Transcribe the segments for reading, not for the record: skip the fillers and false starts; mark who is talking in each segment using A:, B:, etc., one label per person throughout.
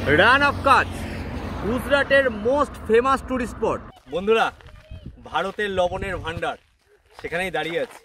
A: Run of কাচ গুজরাটের most famous tourist spot. বন্ধুরা, ভারতের লবণের ভান্ডার সেখানেই দাঁড়িয়ে আছে।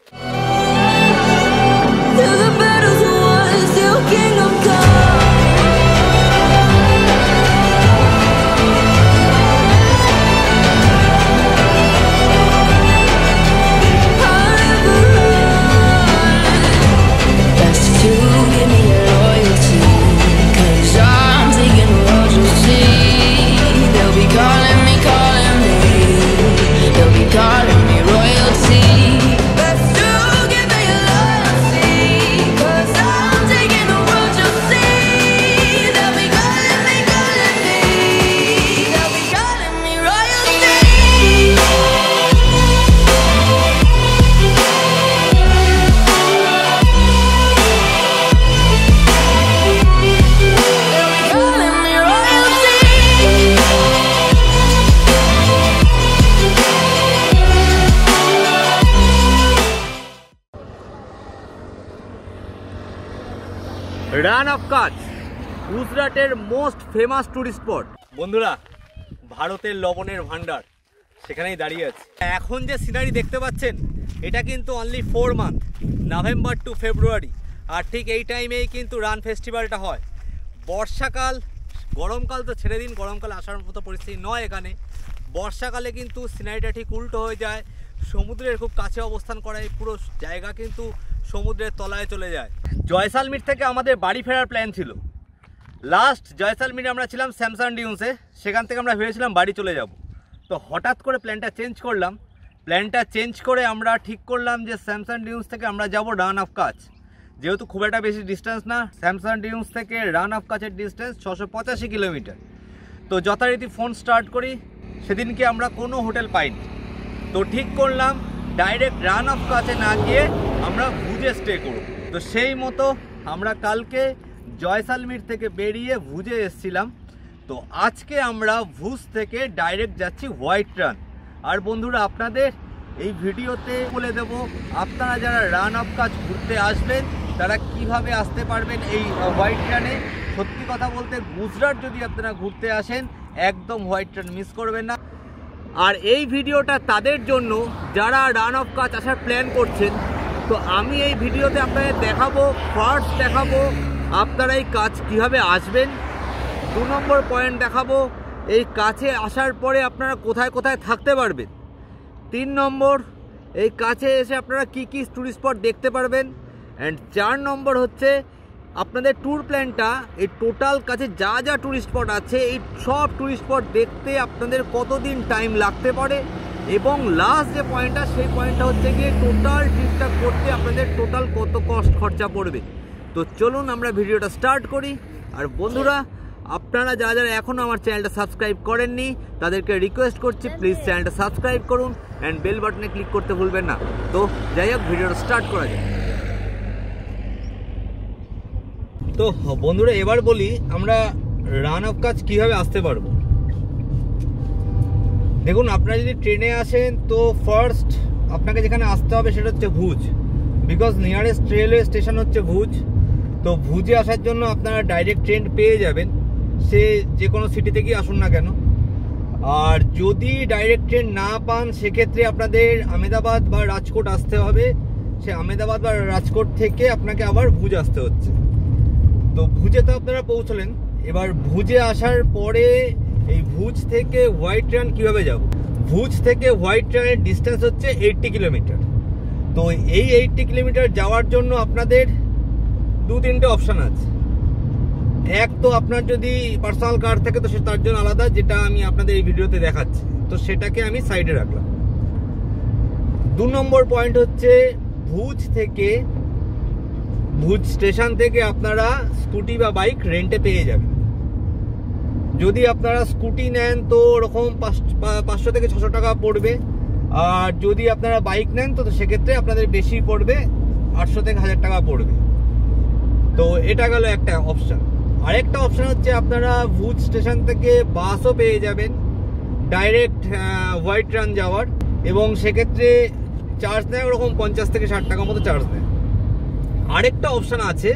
A: রান অফ কাচ গুজরাটের মোস্ট ফেমাস টুরিস্ট স্পট। বন্ধুরা, ভারতের লবণের ভান্ডার সেখানেই দাঁড়িয়ে আছে। এখন যে সিনারি দেখতে পাচ্ছেন এটা কিন্তু only 4 month, November to February. আর ঠিক এই টাইমেই কিন্তু রান ফেস্টিভ্যালটা হয়। বর্ষাকাল, গরমকাল তো ছেড়ে দিন, গরমকাল আসার মতো পরিস্থিতি নয় এখানে। বর্ষাকালে কিন্তু সিনারিটা ঠিক উল্টো হয়ে যায়। সমুদ্রের খুব কাছে অবস্থান করায় পুরো জায়গা কিন্তু সমুদ্রের তলায় চলে যায়। জয়সালমীর থেকে আমাদের বাড়ি ফেরার প্ল্যান ছিল। লাস্ট জয়সালমীরে আমরা ছিলাম স্যামসাং ডিউন্সে, সেখান থেকে আমরা ভেবেছিলাম বাড়ি চলে যাব। তো হঠাৎ করে প্ল্যানটা চেঞ্জ করলাম। প্ল্যানটা চেঞ্জ করে আমরা ঠিক করলাম যে স্যামসাং ডিউন্স থেকে আমরা যাব রান অফ কাচ। যেহেতু খুব একটা বেশি ডিস্টেন্স না, স্যামসাং ডিউন্স থেকে রান অফ কাচের ডিস্টেন্স 685 কিলোমিটার। তো যথারীতি ফোন স্টার্ট করি, সেদিনকে আমরা কোনো হোটেল পাইনি। তো ঠিক করলাম ডাইরেক্ট রান অফ কাচে না গিয়ে আমরা ভুজে স্টে করব। তো সেই মতো আমরা কালকে জয়সালমীর থেকে বেরিয়ে ভুজে এসেছিলাম। তো আজকে আমরা ভুজ থেকে ডাইরেক্ট যাচ্ছি হোয়াইট রান। আর বন্ধুরা, আপনাদের এই ভিডিওতে বলে দেব আপনারা যারা রান অফ কাচ ঘুরতে আসবেন তারা কিভাবে আসতে পারবেন এই হোয়াইট রানে। সত্যি কথা বলতে গুজরাট যদি আপনারা ঘুরতে আসেন একদম হোয়াইট রান মিস করবেন না। আর এই ভিডিওটা তাদের জন্য যারা রান অফ কাচ আসার প্ল্যান করছেন। তো আমি এই ভিডিওতে আপনাদের দেখাবো, ফার্স্ট দেখাবো আপনারা এই কাচ কীভাবে আসবেন। 2 নম্বর পয়েন্ট দেখাবো এই কাছে আসার পরে আপনারা কোথায় কোথায় থাকতে পারবেন। 3 নম্বর এই কাছে এসে আপনারা কি কি টুরিস্ট স্পট দেখতে পারবেন। অ্যান্ড 4 নম্বর হচ্ছে আপনাদের ট্যুর প্ল্যানটা, এই টোটাল কাছে যা যা টুরিস্ট স্পট আছে এই সব টুরিস্ট স্পট দেখতে আপনাদের কতদিন টাইম লাগতে পারে। এবং লাস্ট যে পয়েন্টটা, সেই পয়েন্টটা হচ্ছে গিয়ে টোটাল ট্রিপটা করতে আপনাদের টোটাল কত কস্ট খরচা পড়বে। তো চলুন আমরা ভিডিওটা স্টার্ট করি। আর বন্ধুরা, আপনারা যারা যারা এখনও আমার চ্যানেলটা সাবস্ক্রাইব করেননি তাদেরকে রিকোয়েস্ট করছি প্লিজ চ্যানেলটা সাবস্ক্রাইব করুন অ্যান্ড বেল বাটনে ক্লিক করতে ভুলবেন না। তো যাই হোক, ভিডিওটা স্টার্ট করা যায়। তো বন্ধুরা, এবার বলি আমরা রান অফ কাচ কীভাবে আসতে পারবো। দেখুন, আপনারা যদি ট্রেনে আসেন তো ফার্স্ট আপনাকে যেখানে আসতে হবে সেটা হচ্ছে ভুজ, বিকজ নিয়ারেস্ট রেলওয়ে স্টেশন হচ্ছে ভুজ। তো ভুজে আসার জন্য আপনারা ডাইরেক্ট ট্রেন পেয়ে যাবেন, সে যে কোনো সিটি থেকেই আসুন না কেন। আর যদি ডাইরেক্ট ট্রেন না পান সেক্ষেত্রে আপনাদের আহমেদাবাদ বা রাজকোট আসতে হবে। সে আহমেদাবাদ বা রাজকোট থেকে আপনাকে আবার ভুজ আসতে হচ্ছে। তো ভুজে তো আপনারা পৌঁছলেন। এবার ভুজে আসার পরে এই ভুজ থেকে হোয়াইট রান কিভাবে যাব। ভুজ থেকে হোয়াইট রানের ডিস্টেন্স হচ্ছে 80 কিলোমিটার। তো এই 80 কিলোমিটার যাওয়ার জন্য আপনাদের 2-3টে অপশান আছে। এক তো আপনার যদি পার্সোনাল কার থাকে তো সে তার জন্য আলাদা, যেটা আমি আপনাদের এই ভিডিওতে দেখাচ্ছি, তো সেটাকে আমি সাইডে রাখলাম। 2 নম্বর পয়েন্ট হচ্ছে ভুজ স্টেশন থেকে আপনারা স্কুটি বা বাইক রেন্টে পেয়ে যাবেন। যদি আপনারা স্কুটি নেন তো ওরকম 500 থেকে 600 টাকা পড়বে। আর যদি আপনারা বাইক নেন তো সেক্ষেত্রে আপনাদের বেশি পড়বে, 800 থেকে 1000 টাকা পড়বে। তো এটা গেল একটা অপশান। আরেকটা অপশান হচ্ছে আপনারা ভুজ স্টেশন থেকে বাসও পেয়ে যাবেন ডাইরেক্ট হোয়াইট রান যাওয়ার, এবং সেক্ষেত্রে চার্জ নেয় ওরকম 50 থেকে 60 টাকা মতো চার্জ নেয়। আরেকটা অপশান আছে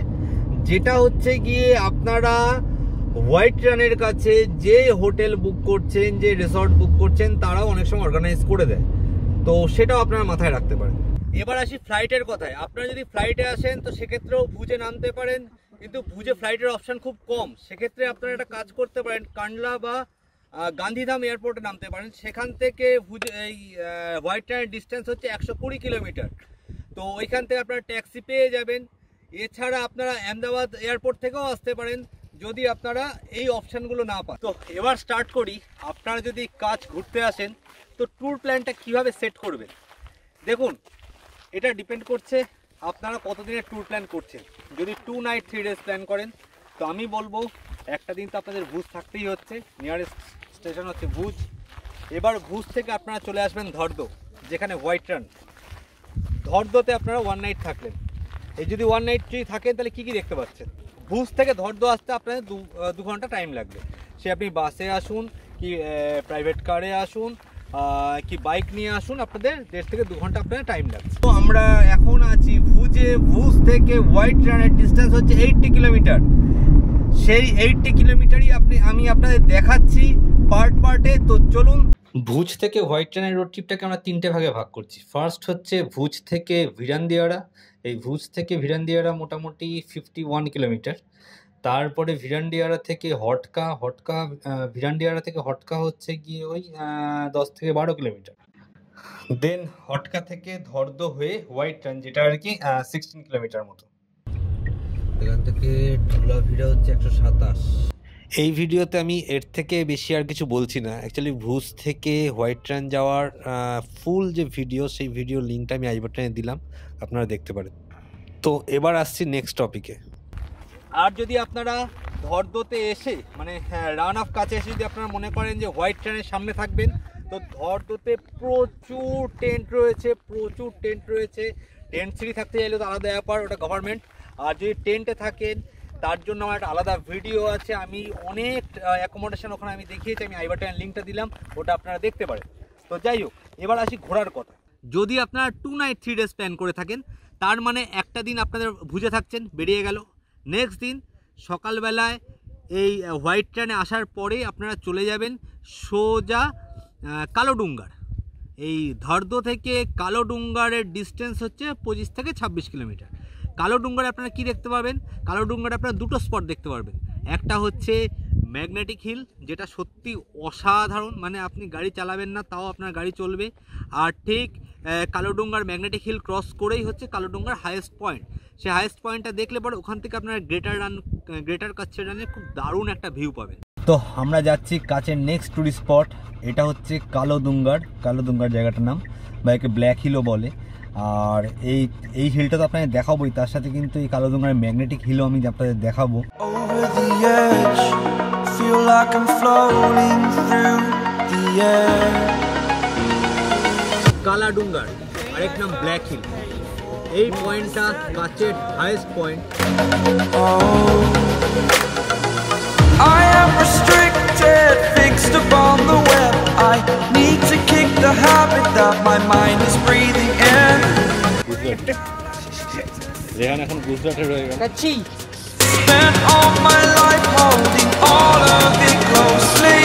A: যেটা হচ্ছে গিয়ে আপনারা হোয়াইট রানের কাছে যে হোটেল বুক করছেন, যে রিসর্ট বুক করছেন, তারাও অনেক সময় অর্গানাইজ করে দেয়, তো সেটাও আপনারা মাথায় রাখতে পারেন। এবার আসি ফ্লাইটের কথায়। আপনারা যদি ফ্লাইটে আসেন তো সেক্ষেত্রেও ভুজে নামতে পারেন, কিন্তু ভুজে ফ্লাইটের অপশান খুব কম। সেক্ষেত্রে আপনারা একটা কাজ করতে পারেন, কান্ডলা বা গান্ধীধাম এয়ারপোর্টে নামতে পারেন। সেখান থেকে ভুজে এই হোয়াইট রানের ডিস্টেন্স হচ্ছে 120 কিলোমিটার। তো ওইখান থেকে আপনারা ট্যাক্সি পেয়ে যাবেন। এছাড়া আপনারা আহমেদাবাদ এয়ারপোর্ট থেকেও আসতে পারেন যদি আপনারা এই অপশানগুলো না পান। তো এবার স্টার্ট করি। আপনারা যদি কাজ ঘুরতে আসেন তো ট্যুর প্ল্যানটা কিভাবে সেট করবেন, দেখুন এটা ডিপেন্ড করছে আপনারা কতদিনের ট্যুর প্ল্যান করছেন। যদি 2 নাইট 3 ডেজ প্ল্যান করেন তো আমি বলবো একটা দিন তো আপনাদের ভুজ থাকতেই হচ্ছে, নিয়ারেস্ট স্টেশন হচ্ছে ভুজ। এবার ভুজ থেকে আপনারা চলে আসবেন ধর্দ, যেখানে হোয়াইট রান। ধর্দতে আপনারা 1 নাইট থাকলেন। এই যদি 1 নাইট যদি থাকেন তাহলে কী কী দেখতে পাচ্ছেন? ভুজ থেকে ধর্দ আসতে আপনাদের 2 ঘন্টা টাইম লাগবে। সে আপনি বাসে আসুন কি প্রাইভেট কারে আসুন কি বাইক নিয়ে আসুন, আপনাদের 1.5 থেকে 2 ঘন্টা আপনাদের টাইম লাগছে। তো আমরা এখন আছি ভুজে। ভুজ থেকে হোয়াইট রানের ডিস্টেন্স হচ্ছে 80 কিলোমিটার। সেই 80 কিলোমিটারই আমি আপনাদের দেখাচ্ছি পার্টে। তো চলুন। ভুজ থেকে হোয়াইট রানের রোড ট্রিপটাকে আমরা 3টে ভাগে ভাগ করছি। ফার্স্ট হচ্ছে ভুজ থেকে ভিরান্দিয়ারা। এই ভুজ থেকে ভিরান্দিয়ারা মোটামুটি 51 কিলোমিটার। তারপরে ভিরান্দিয়ারা থেকে হটকা। ভিরান্দিয়ারা থেকে হটকা হচ্ছে গিয়ে ওই 10 থেকে 12 কিলোমিটার। দেন হটকা থেকে ধর্দ হয়ে হোয়াইট রান, যেটা আর কি 16 কিলোমিটার মতো। এখান থেকে ধুলাভিরা হচ্ছে 127। এই ভিডিওতে আমি এর থেকে বেশি আর কিছু বলছি না। অ্যাকচুয়ালি ভুজ থেকে হোয়াইট রান যাওয়ার ফুল যে ভিডিও, সেই ভিডিও লিঙ্কটা আমি আই বাটনে দিলাম, আপনারা দেখতে পারেন। তো এবার আসছি নেক্সট টপিকে। আর যদি আপনারা ধর্দতে এসে মানে রান অফ কাছে এসে যদি আপনারা মনে করেন যে হোয়াইট রানের সামনে থাকবেন, তো ধর্দতে প্রচুর টেন্ট রয়েছে। টেন্ট সিটি থাকতে চাইলে তো আলাদা ব্যাপার, ওটা গভর্নমেন্ট। আর যদি টেন্টে থাকেন তার জন্য আমার একটা আলাদা ভিডিও আছে। আমি অনেক অ্যাকোমোডেশন ওখানে আমি দেখিয়েছি, আমি আই বাটনে লিঙ্কটা দিলাম, ওটা আপনারা দেখতে পারেন। তো যাই হোক, এবার আসি ঘোরার কথা। যদি আপনারা 2 নাইট 3 ডেজ প্ল্যান করে থাকেন, তার মানে একটা দিন আপনাদের ভুজে থাকছেন, বেরিয়ে গেল। নেক্সট দিন সকালবেলায় এই হোয়াইট ট্রেনে আসার পরে আপনারা চলে যাবেন সোজা কালোডুঙ্গার। এই ধর্দ থেকে কালোডুঙ্গারের ডিস্টেন্স হচ্ছে 25 থেকে 26 কিলোমিটার। কালোডুঙ্গারে আপনারা কি দেখতে পাবেন? কালোডুঙ্গারে আপনারা 2টো স্পট দেখতে পারবেন। একটা হচ্ছে ম্যাগনেটিক হিল, যেটা সত্যি অসাধারণ, মানে আপনি গাড়ি চালাবেন না তাও আপনার গাড়ি চলবে। আর ঠিক কালোডুঙ্গার ম্যাগনেটিক হিল ক্রস করেই হচ্ছে কালোডুঙ্গার হাইয়েস্ট পয়েন্ট। সেই হাইয়েস্ট পয়েন্টটা দেখলে পরে ওখান থেকে আপনারা গ্রেটার কাছের রানে খুব দারুণ একটা ভিউ পাবেন। তো আমরা যাচ্ছি কাছের নেক্সট টুরিস্ট স্পট। এটা হচ্ছে কালোডুঙ্গার জায়গাটার নাম, বা একে ব্ল্যাক হিলও বলে। আর এই হিলটা তো আপনাদের দেখাবোই, তার সাথে কিন্তু এই কালোডুঙ্গার ম্যাগনেটিক হিলও আমি আপনাদের দেখাবো। কালাডুঙ্গার আরেক নাম ব্ল্যাক হিল। এই পয়েন্টটা কাছের highest point. I am restricted, fixed upon the web. I need to kick the habit that my mind is breathing in. Rehan এখন গুজরাটে রয়ে গেল। Spent all my life holding all of it closely.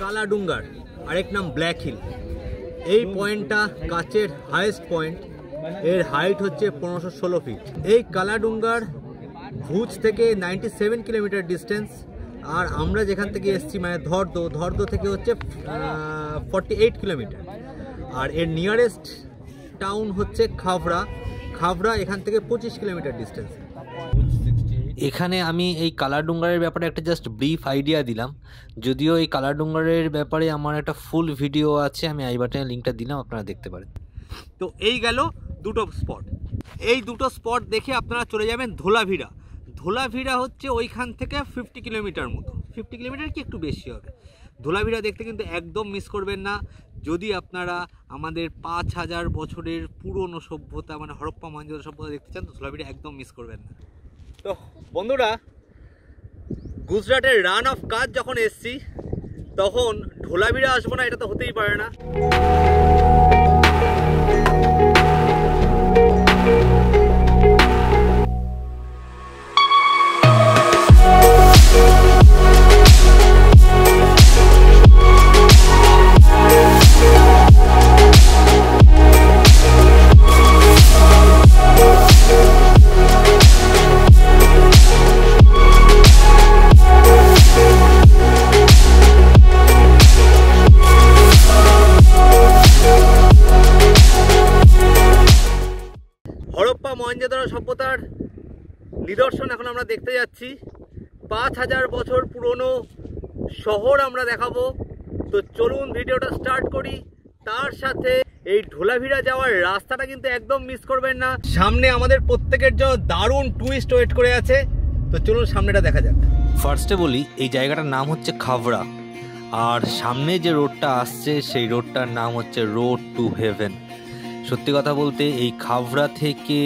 A: কালাডুঙ্গার আরেক নাম black hill. এই পয়েন্টটা কাছের highest point. এর হাইট হচ্ছে 1516 ফিট। এই কালাডুঙ্গার ভুজ থেকে 97 কিলোমিটার ডিস্টেন্স। আর আমরা যেখান থেকে এসেছি মানে ধর্দ থেকে হচ্ছে 48 কিলোমিটার। আর এর নিয়ারেস্ট টাউন হচ্ছে খাবড়া এখান থেকে 25 কিলোমিটার ডিস্টেন্স। এখানে আমি এই কালাডুঙ্গারের ব্যাপারে একটা জাস্ট ব্রিফ আইডিয়া দিলাম, যদিও এই কালাডুঙ্গারের ব্যাপারে আমার একটা ফুল ভিডিও আছে, আমি আই বাটনে লিঙ্কটা দিলাম, আপনারা দেখতে পারেন। তো এই গেল 2টো স্পট। এই 2টো স্পট দেখে আপনারা চলে যাবেন ধোলাভিরা হচ্ছে ওইখান থেকে 50 কিলোমিটার মতো, 50 কিলোমিটার কি একটু বেশি হবে। ধোলাভিরা দেখতে কিন্তু একদম মিস করবেন না। যদি আপনারা আমাদের 5000 বছরের পুরনো সভ্যতা মানে হরপ্পা মহেঞ্জোদারো সভ্যতা দেখতে চান, তো ধোলাভিরা একদম মিস করবেন না। তো বন্ধুরা, গুজরাটের রান অফ কাচ যখন এসছি তখন ঢোলাভিড়া আসবো না এটা তো হতেই পারে না। হরপ্পা মহেঞ্জোদারো সভ্যতার নিদর্শন এখন আমরা দেখতে যাচ্ছি। 5000 বছর পুরনো শহর আমরা দেখাবো। তো চলুন ভিডিওটা স্টার্ট করি। তার সাথে এই ঢোলাভিড়া যাওয়ার রাস্তাটা কিন্তু একদম মিস করবেন না। সামনে আমাদের প্রত্যেকের জন্য দারুণ টুইস্ট ওয়েট করে আছে। তো চলুন সামনেটা দেখা যাক। ফার্স্টে বলি, এই জায়গাটার নাম হচ্ছে খাভড়া, আর সামনে যে রোডটা আসছে সেই রোডটার নাম হচ্ছে রোড টু হেভেন। সত্যি কথা বলতে এই খাভড়া থেকে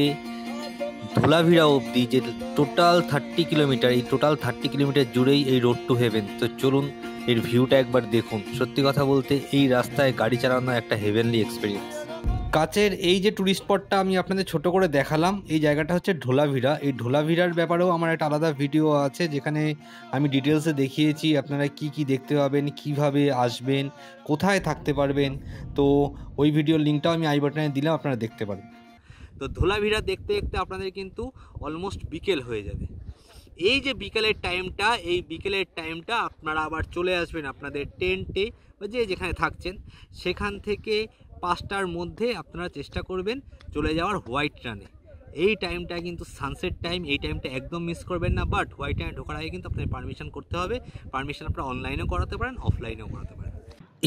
A: ঢোলাভিড়া অবধি যে টোটাল 30 কিলোমিটার, এই টোটাল 30 কিলোমিটার জুড়েই এই রোড টু হেভেন। তো চলুন এর ভিউটা একবার দেখুন। সত্যি কথা বলতে এই রাস্তায় গাড়ি চালানো একটা হেভেনলি এক্সপিরিয়েন্স। কাছের এই যে ট্যুরিস্ট স্পটটা আমি আপনাদের ছোট করে দেখালাম, এই জায়গাটা হচ্ছে ঢোলাভিড়া। এই ঢোলাভিড়ার ব্যাপারেও আমার একটা আলাদা ভিডিও আছে, যেখানে আমি ডিটেলসে দেখিয়েছি আপনারা কি কি দেখতে পাবেন, কিভাবে আসবেন, কোথায় থাকতে পারবেন। তো ওই ভিডিওর লিঙ্কটাও আমি আই বাটনে দিলাম, আপনারা দেখতে পারবেন। তো ঢোলাভিড়া দেখতে দেখতে আপনাদের কিন্তু অলমোস্ট বিকেল হয়ে যাবে। এই যে বিকেলের টাইমটা, এই বিকেলের টাইমটা আপনারা আবার চলে আসবেন আপনাদের টেন্টে বা যেখানে থাকছেন সেখান থেকে 5টার মধ্যে আপনারা চেষ্টা করবেন চলে যাওয়ার হোয়াইট রানে। এই টাইমটা কিন্তু সানসেট টাইম, এই টাইমটা একদম মিস করবেন না। বাট হোয়াইট রানে ঢোকার আগে কিন্তু আপনাদের পারমিশন করতে হবে। পারমিশন আপনারা অনলাইনেও করাতে পারেন, অফলাইনেও করাতে পারেন।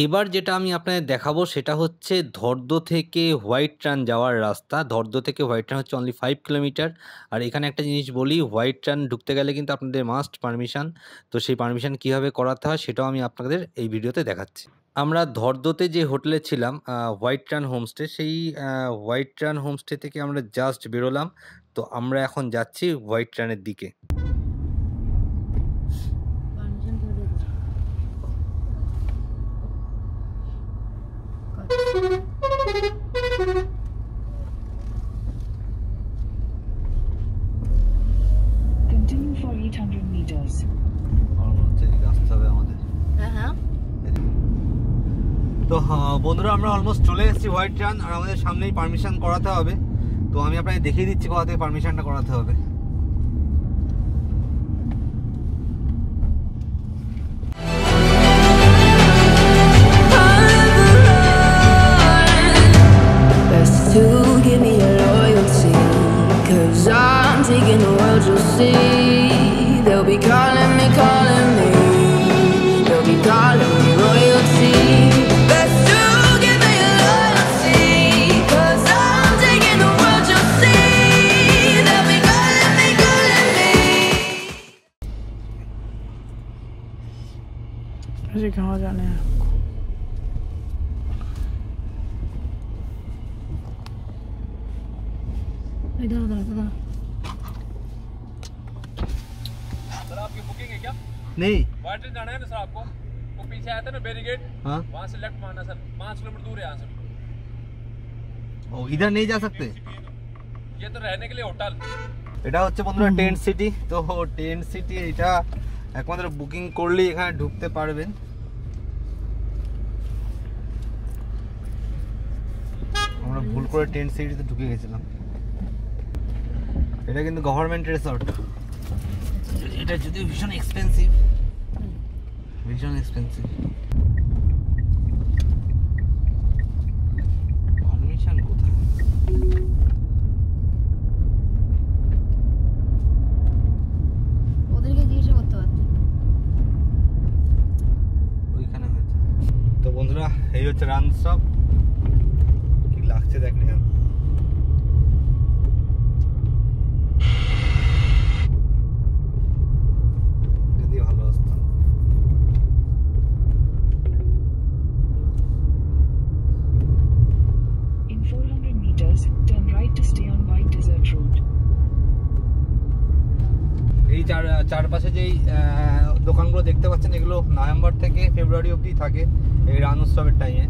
A: এবার যেটা আমি আপনাদের দেখাবো সেটা হচ্ছে ধর্দ থেকে হোয়াইট রান যাওয়ার রাস্তা। ধর্দ থেকে হোয়াইট রান হচ্ছে অনলি 5 কিলোমিটার। আর এখানে একটা জিনিস বলি, হোয়াইট রান ঢুকতে গেলে কিন্তু আপনাদের মাস্ট পারমিশন। তো সেই পারমিশন কীভাবে করাতে হয় সেটাও আমি আপনাদের এই ভিডিওতে দেখাচ্ছি। আমরা ধর্দতে যে হোটেলে ছিলাম হোয়াইট রান হোমস্টে, সেই হোয়াইট রান হোমস্টে থেকে আমরা জাস্ট বেরোলাম। তো আমরা এখন যাচ্ছি হোয়াইট রানের দিকে।
B: Continue for 800 meters.
A: তো বন্ধুরা, আমরা অলমোস্ট চলে এসেছি হোয়াইট রান, আর আমাদের সামনেই পারমিশন করাতে হবে। তো আমি আপনাকে দেখিয়ে দিচ্ছি কোথা থেকে পারমিশনটা করাতে হবে।
B: कहाँ जाने हैं? इधर उधर उधर।
C: सर आपकी बुकिंग है क्या?
A: नहीं,
C: वाटर जाना है ना सर आपको। वो पीछे आया था ना बैरिकेड,
A: हाँ
C: वहाँ से लेफ्ट मारना सर। 5 किलोमीटर दूर है यहाँ से।
A: ओ, इधर नहीं जा सकते।
C: ये तो रहने के लिए होटल।
A: এটা হচ্ছে বন্ধুরা টেন্ট সিটি। তো টেন্ট সিটি এটা একমাত্র বুকিং করলেই এখানে ঢুকতে পারবেন। আমরা ভুল করে টেন্ট সিটিতে ঢুকে গেছিলাম। এটা কিন্তু গভর্নমেন্ট রিসর্ট। এটা যদিও ভীষণ এক্সপেন্সিভ, ভীষণ এক্সপেন্সিভ। পারমিশন কোথায়?
D: ওদেরকে জিজ্ঞাসা করতে পারতেন।
A: ওইখানে হয়েছে। তো বন্ধুরা, এই হচ্ছে রান সব। কি লাগছে দেখলে যদি ভালো আসতাম।
B: In 400 meters, turn right to stay on White Desert Road.
A: এই চারপাশে যেই দোকানগুলো দেখতে পাচ্ছেন, এগুলো নভেম্বর থেকে ফেব্রুয়ারি অবধি থাকে এই রান উৎসবের টাইমে।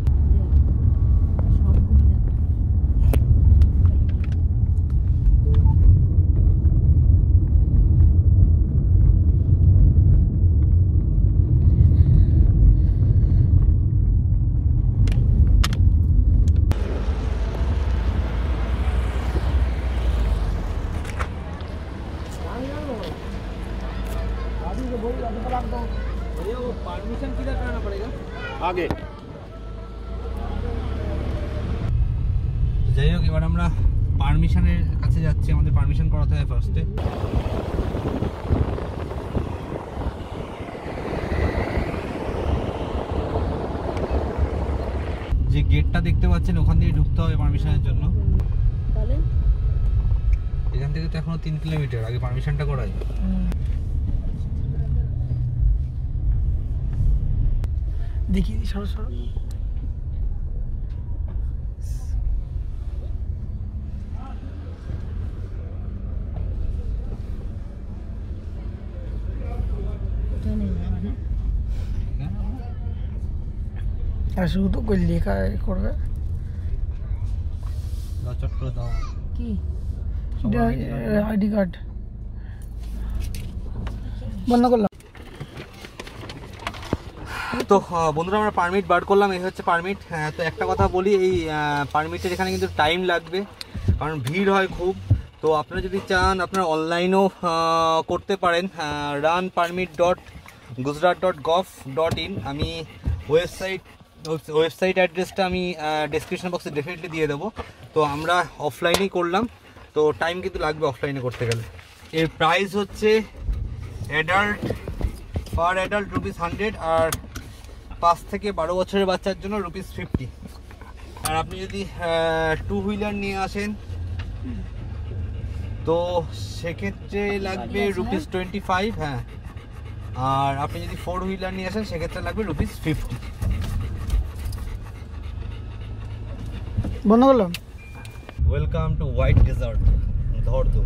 A: परमिशन किधर कराना पड़ेगा आगे? যাই হোক, এবার আমরা পারমিশনের কাছে যাচ্ছি, আমাদের পারমিশন করাতে হয় ফার্স্টে। যে গেটটা দেখতে পাচ্ছেন ওখান দিয়ে ঢুকতে হবে পারমিশনের জন্য। তাহলে এখান থেকে তো এখনো 3 কিলোমিটার, আগে পারমিশনটা করাই।
D: দেখি সরো সরো। আর শুধু তো কই লেখা করবে,
A: চট করে দাও
D: কি আইডি কার্ড বন্ধ করলাম।
A: তো বন্ধুরা আমরা পারমিট বার করলাম, এই হচ্ছে পারমিট। তো একটা কথা বলি, এই পারমিটের এখানে কিন্তু টাইম লাগবে, কারণ ভিড় হয় খুব। তো আপনারা যদি চান আপনারা অনলাইনেও করতে পারেন, runpermit.gujarat.gov.in। আমি ওয়েবসাইট অ্যাড্রেসটা আমি ডেসক্রিপশন বক্সে ডেফিনেটলি দিয়ে দেবো। তো আমরা অফলাইনেই করলাম, তো টাইম কিন্তু লাগবে অফলাইনে করতে গেলে। এর প্রাইস হচ্ছে পার অ্যাডাল্ট ₹100, আর 5 থেকে 12 বছরের বাচ্চার জন্য ₹50। আর আপনি যদি 2 হুইলার নিয়ে আসেন তো সেক্ষেত্রে লাগবে ₹25। হ্যাঁ, আর আপনি যদি 4 হুইলার নিয়ে আসেন সেক্ষেত্রে লাগবে ₹50।
D: বন্ধ করলাম।
A: Welcome to white desert Dhordo.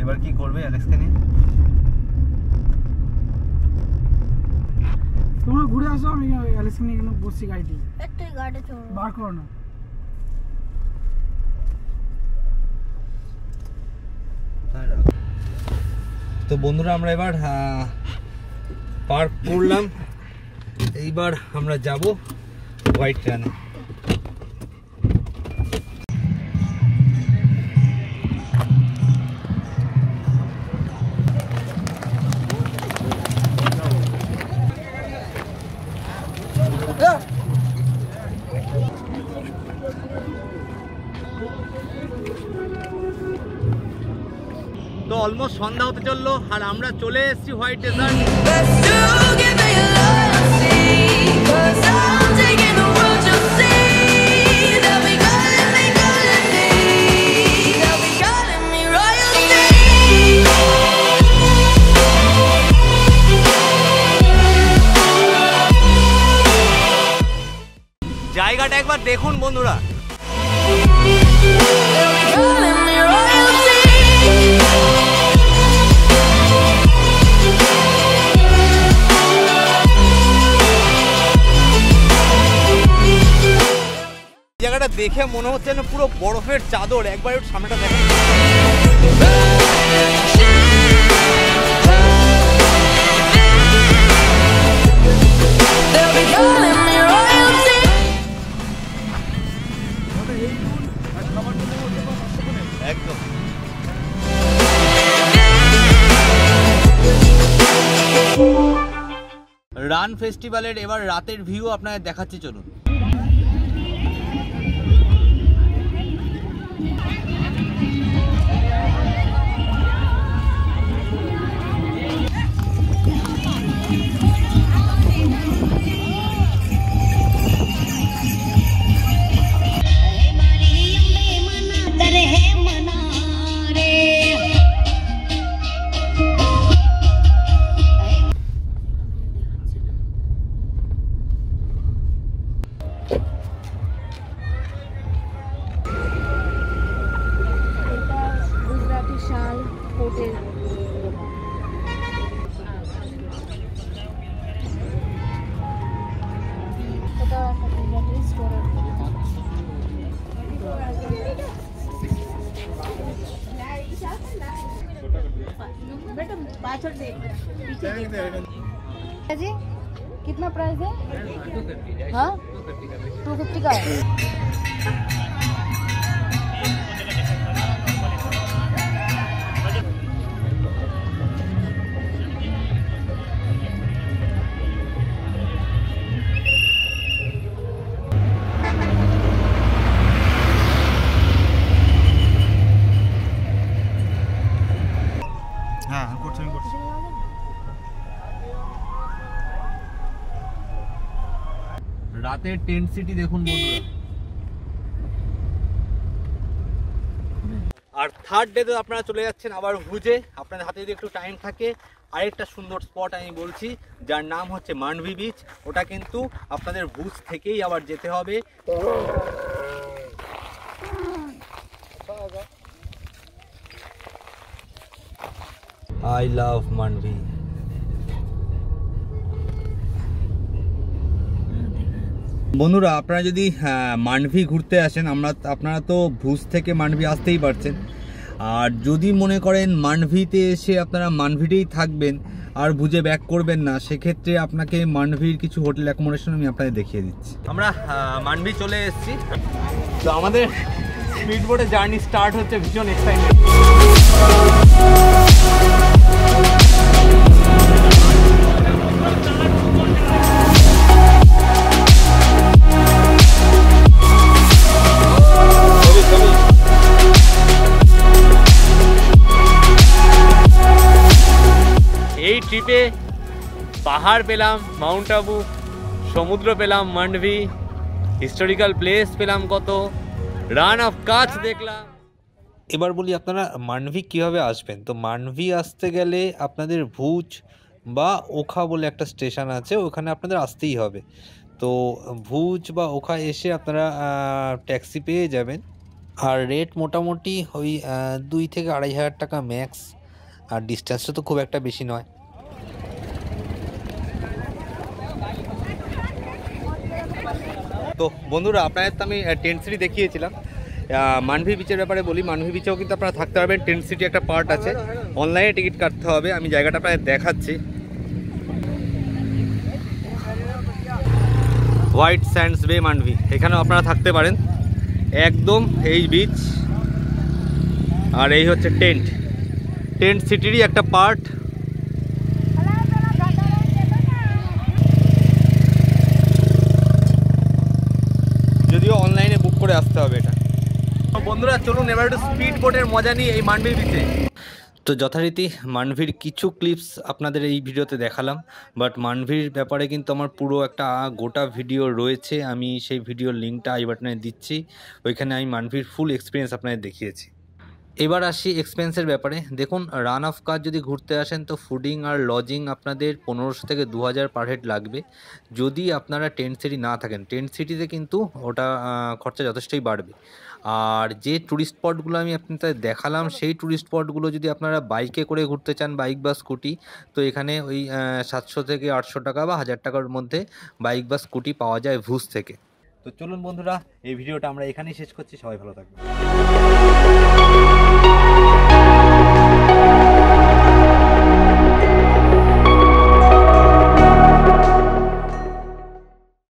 A: এবার কি করবে অ্যালেক্সকে নিয়ে?
D: তোমরা ঘুরে আসো, আমি অ্যালেক্স নিয়ে এখানে বসছি গাড়িতে।
E: একটু গাড়ি চড়ো,
D: বার করো না।
A: তো বন্ধুরা আমরা এবার পার্ক করলাম, এইবার আমরা যাব হোয়াইট রানে। তো অলমোস্ট সন্ধ্যা হতে চললো, আর আমরা চলে এসেছি হোয়াইট ডেজার্ট। জায়গাটা একবার দেখুন বন্ধুরা। জায়গাটা দেখে মনে হচ্ছে না পুরো বরফের চাদর। একবার একটু সামনেটা দেখেন। একদম রান ফেস্টিভ্যালের এবার রাতের ভিউ আপনাদের দেখাচ্ছি, চলুন।
E: এটা গুজরাটি শাল কোটের এটা একটা গুজরাটি স্টোরের बेटा पाछड़ देख पीछे देख जी कितना प्राइस है? हाँ 250 का है।
A: রাতের টেন্ট সিটি দেখুন বন্ধুরা। আর থার্ড ডে তো আপনারা চলে যাচ্ছেন আবার ভুজে। আপনাদের হাতে যদি একটু টাইম থাকে আরেকটা সুন্দর স্পট আমি বলছি, যার নাম হচ্ছে মান্ডভি বিচ। ওটা কিন্তু আপনাদের ভুজ থেকেই আবার যেতে হবে। I love Mandvi. বন্ধুরা আপনারা যদি মান্ডভি ঘুরতে আসেন, আপনারা তো ভুজ থেকে মান্ডভি আসতেই পারছেন। আর যদি মনে করেন মান্ডভিতে এসে আপনারা মান্ডভিতেই থাকবেন আর ভুজে ব্যাক করবেন না, সেক্ষেত্রে আপনাকে মান্ডভির কিছু হোটেল অ্যাকোমোডেশন আমি আপনাদের দেখিয়ে দিচ্ছি। আমরা মান্ডভি চলে এসেছি। তো আমাদের স্পিড বোটে জার্নি স্টার্ট হচ্ছে, ভীষণ এক্সাইটেড। এই ট্রিপে পাহাড় পেলাম, মাউন্ট আবু, সমুদ্র পেলাম, মান্ডভি, হিস্টোরিক্যাল প্লেস পেলাম কত, রান অফ কাচ দেখলাম। এবার বলি আপনারা মান্ডভি কীভাবে আসবেন। তো মান্ডভি আসতে গেলে আপনাদের ভুজ বা ওখা বলে একটা স্টেশন আছে, ওখানে আপনাদের আসতেই হবে। তো ভুজ বা ওখা এসে আপনারা ট্যাক্সি পেয়ে যাবেন। আর রেট মোটামুটি ওই 2 থেকে 2,500 টাকা ম্যাক্স। আর ডিস্টেন্সটা তো খুব একটা বেশি নয়। তো বন্ধুরা আপনাদের তো আমি টেন্ট সিটি দেখিয়েছিলাম। মান্ডভি বিচের ব্যাপারে বলি, মান্ডভি বিচেও কিন্তু আপনারা থাকতে পারবেন। টেন্ট সিটি একটা পার্ট আছে, অনলাইনে টিকিট কাটতে হবে। আমি জায়গাটা আপনাদের দেখাচ্ছি। হোয়াইট স্যান্ডস বে মান্ডভি, এখানেও আপনারা থাকতে পারেন। একদম এই বিচ, আর এই হচ্ছে টেন্ট সিটিরই একটা পার্ট। যদিও অনলাইনে বুক করে আসতে হবে এটা। বন্ধুরা চলুন এবার একটু স্পিড বোটের মজা নিই এই মান্ডভি বিচে। তো যথারীতি মান্ডভির কিছু ক্লিপস আপনাদের এই ভিডিওতে দেখালাম, বাট মান্ডভির ব্যাপারে কিন্তু আমার পুরো একটা গোটা ভিডিও রয়েছে। আমি সেই ভিডিওর লিঙ্কটা আই বাটনে দিচ্ছি, ওইখানে আমি মান্ডভির ফুল এক্সপিরিয়েন্স আপনাদের দেখিয়েছি। এবার আসি এক্সপেন্সের ব্যাপারে। দেখুন রান অফ কাচ যদি ঘুরতে আসেন তো ফুডিং আর লজিং আপনাদের 1500 থেকে 2000 পার হেড লাগবে। যদি আপনারা টেন্ট সিটি না থাকেন, টেন্ট সিটিতে কিন্তু ওটা খরচা যথেষ্টই বাড়বে। আর যে ট্যুরিস্ট স্পটগুলো আমি আপনাদের দেখালাম, সেই ট্যুরিস্ট স্পটগুলো যদি আপনারা বাইকে করে ঘুরতে চান, বাইক বা স্কুটি, তো এখানে ওই 700 থেকে 800 টাকা বা 1000 টাকার মধ্যে বাইক বা স্কুটি পাওয়া যায় ভুজ থেকে। তো চলুন বন্ধুরা এই ভিডিওটা আমরা এখানেই শেষ করছি। সবাই ভালো থাকবেন।